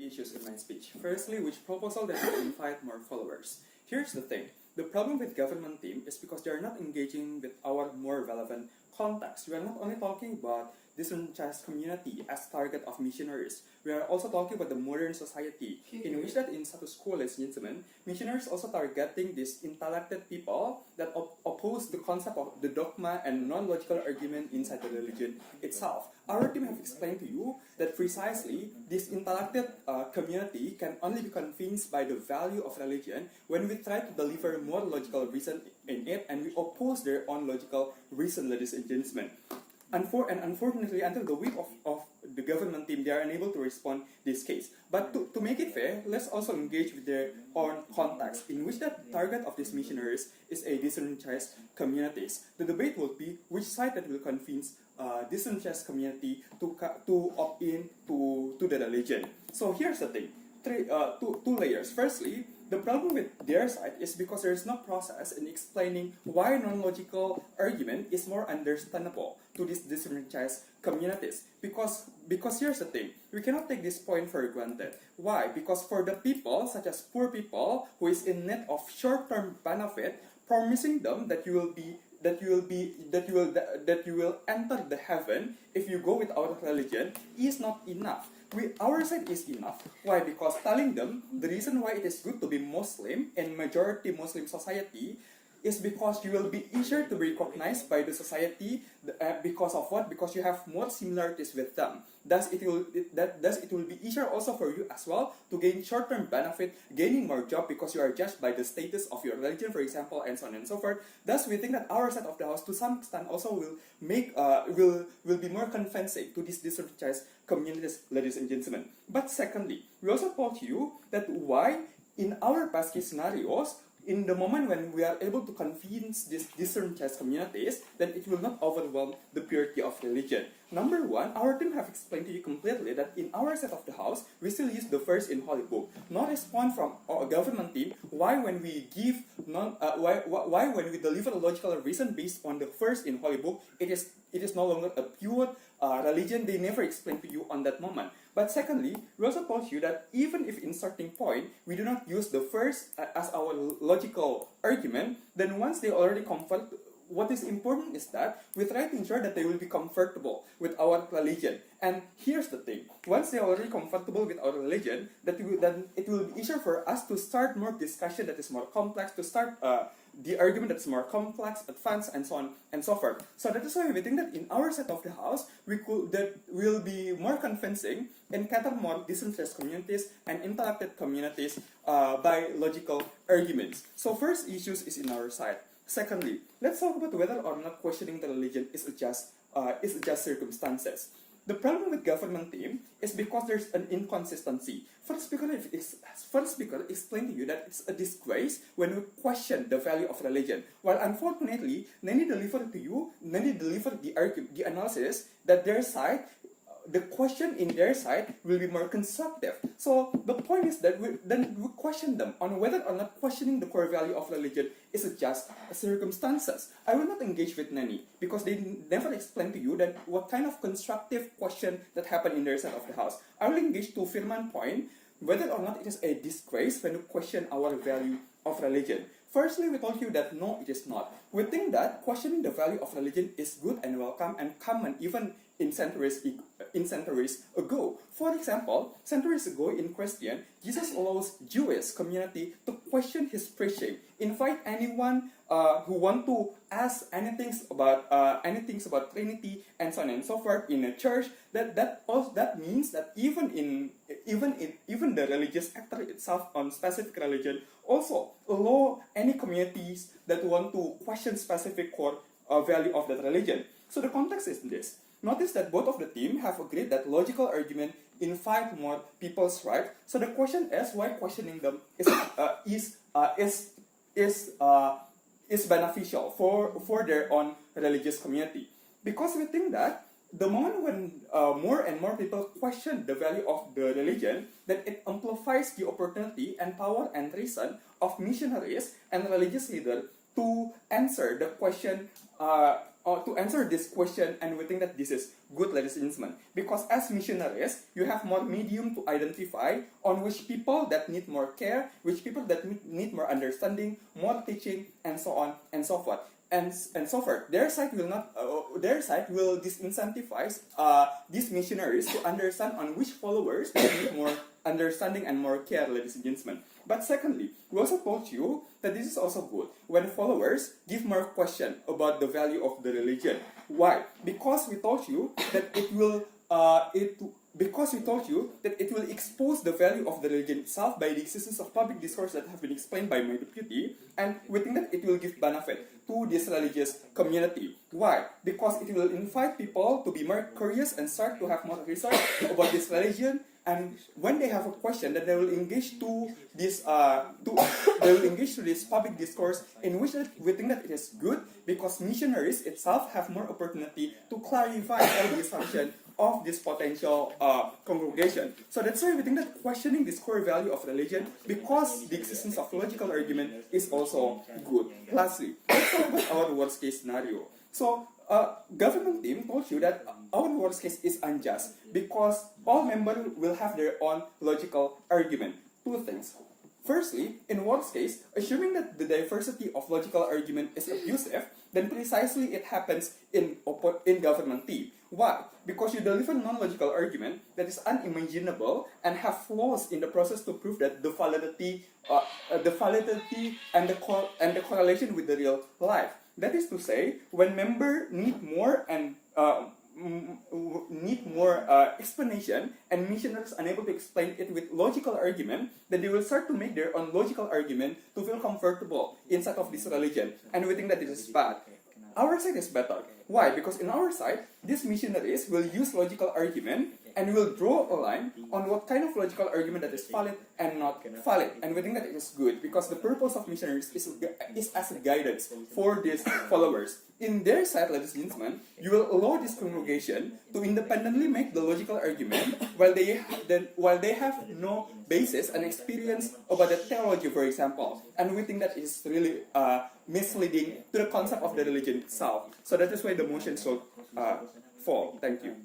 issues in my speech. Firstly, which proposal that will invite more followers. Here's the thing. The problem with government team is because they are not engaging with our more relevant context. We are not only talking about disenfranchised community as target of missionaries. We are also talking about the modern society, in which that in status quo, ladies and gentlemen, missionaries also targeting these intellectual people that oppose the concept of the dogma and non-logical argument inside the religion itself. Our team have explained to you that precisely this intellectual community can only be convinced by the value of religion when we try to deliver more logical reason in it and we oppose their own logical reason, ladies and gentlemen. Unfortunately, until the week of the government team, they are unable to respond this case. But to make it fair, let's also engage with their own context, in which the target of these missionaries is a disenfranchised communities. The debate will be which side that will convince disenfranchised community to opt in to the religion. So here's the thing, two layers. Firstly, the problem with their side is because there is no process in explaining why non-logical argument is more understandable to these disenfranchised communities. Because here's the thing, we cannot take this point for granted. Why? Because for the people, such as poor people, who is in need of short-term benefit, promising them that you will enter the heaven if you go with our religion is not enough. Our side is enough. Why? Because telling them the reason why it is good to be Muslim in majority Muslim society is because you will be easier to be recognized by the society. Because of what? Because you have more similarities with them. Thus, it will be easier also for you as well to gain short-term benefit, gaining more job because you are judged by the status of your religion, for example, and so on and so forth. Thus, we think that our side of the house, to some extent, also will be more convincing to these disenfranchised communities, ladies and gentlemen. But secondly, we also told you that why in our past case scenarios, in the moment when we are able to convince these disenfranchised communities, then it will not overwhelm the purity of religion. Number one, our team have explained to you completely that in our side of the house, we still use the verse in Holy Book. No response from our government team. Why when we give why when we deliver a logical reason based on the verse in Holy Book, it is no longer a pure religion. They never explain to you on that moment. But secondly, we also told you that even if in starting point we do not use the verse as our logical argument, then once they already comfort, what is important is that we try to ensure that they will be comfortable with our religion. And here's the thing, once they are already comfortable with our religion, then it will be easier for us to start more discussion that is more complex, to start the argument that's more complex, advanced, and so on and so forth. So that is why we think that in our side of the house, that will be more convincing and cater more disenfranchised communities and intellectual communities by logical arguments. So first issues is in our side. Secondly, let's talk about whether or not questioning the religion is just circumstances. The problem with government team is because there's an inconsistency. First speaker explained to you that it's a disgrace when we question the value of religion. While unfortunately, Neny delivered the analysis that their side, the question in their side will be more constructive. So the point is that we question them on whether or not questioning the core value of religion is just circumstances. I will not engage with Neny because they never explain to you that what kind of constructive question that happened in their side of the house. I will engage to Firman's point whether or not it is a disgrace when we question our value of religion. Firstly, we told you that no, it is not. We think that questioning the value of religion is good and welcome and common even in centuries ago. For example, centuries ago in Christian, Jesus allows Jewish community to question his preaching. Invite anyone who want to ask anything about Trinity and so on and so forth in a church. That means that even the religious actor itself on specific religion also allow any communities that want to question specific core value of that religion. So the context is this. Notice that both of the team have agreed that logical argument invite more people's right. So the question is why questioning them is beneficial for their own religious community. Because we think that the moment when more and more people question the value of the religion, then it amplifies the opportunity and power and reason of missionaries and religious leaders to answer the question to answer this question, and we think that this is good, ladies and gentlemen, because as missionaries, you have more medium to identify on which people that need more care, which people that need more understanding, more teaching, and so on and so forth. And so forth. Their side will disincentivize these missionaries to understand on which followers they need more understanding and more care, ladies and gentlemen. But secondly, we also told you that this is also good when followers give more question about the value of the religion. Why? Because we told you that it will expose the value of the religion itself by the existence of public discourse that have been explained by my deputy, and we think that it will give benefit to this religious community. Why? Because it will invite people to be more curious and start to have more research about this religion, and when they have a question, then they will engage to this public discourse, in which we think that it is good because missionaries itself have more opportunity to clarify all the assumption of this potential congregation. So that's why we think that questioning this core value of religion, because the existence of logical argument, is also good. Lastly, let's talk about our worst case scenario. So government team told you that our worst case is unjust because all members will have their own logical argument. Two things. Firstly, in worst case, assuming that the diversity of logical argument is abusive, then precisely it happens in government team. Why? Because you deliver non-logical argument that is unimaginable and have flaws in the process to prove that the validity and the correlation with the real life. That is to say, when members need more explanation, and missionaries unable to explain it with logical argument, then they will start to make their own logical argument to feel comfortable inside of this religion, and we think that this is bad. Our side is better. Why? Because in our side, these missionaries will use logical argument and will draw a line on what kind of logical argument that is valid and not valid. And we think that it is good because the purpose of missionaries is as a guidance for these followers. In their side, ladies and gentlemen, you will allow this congregation to independently make the logical argument while they have no basis and experience about the theology, for example. And we think that is really misleading to the concept of the religion itself. So that is why the motion should fall. Thank you.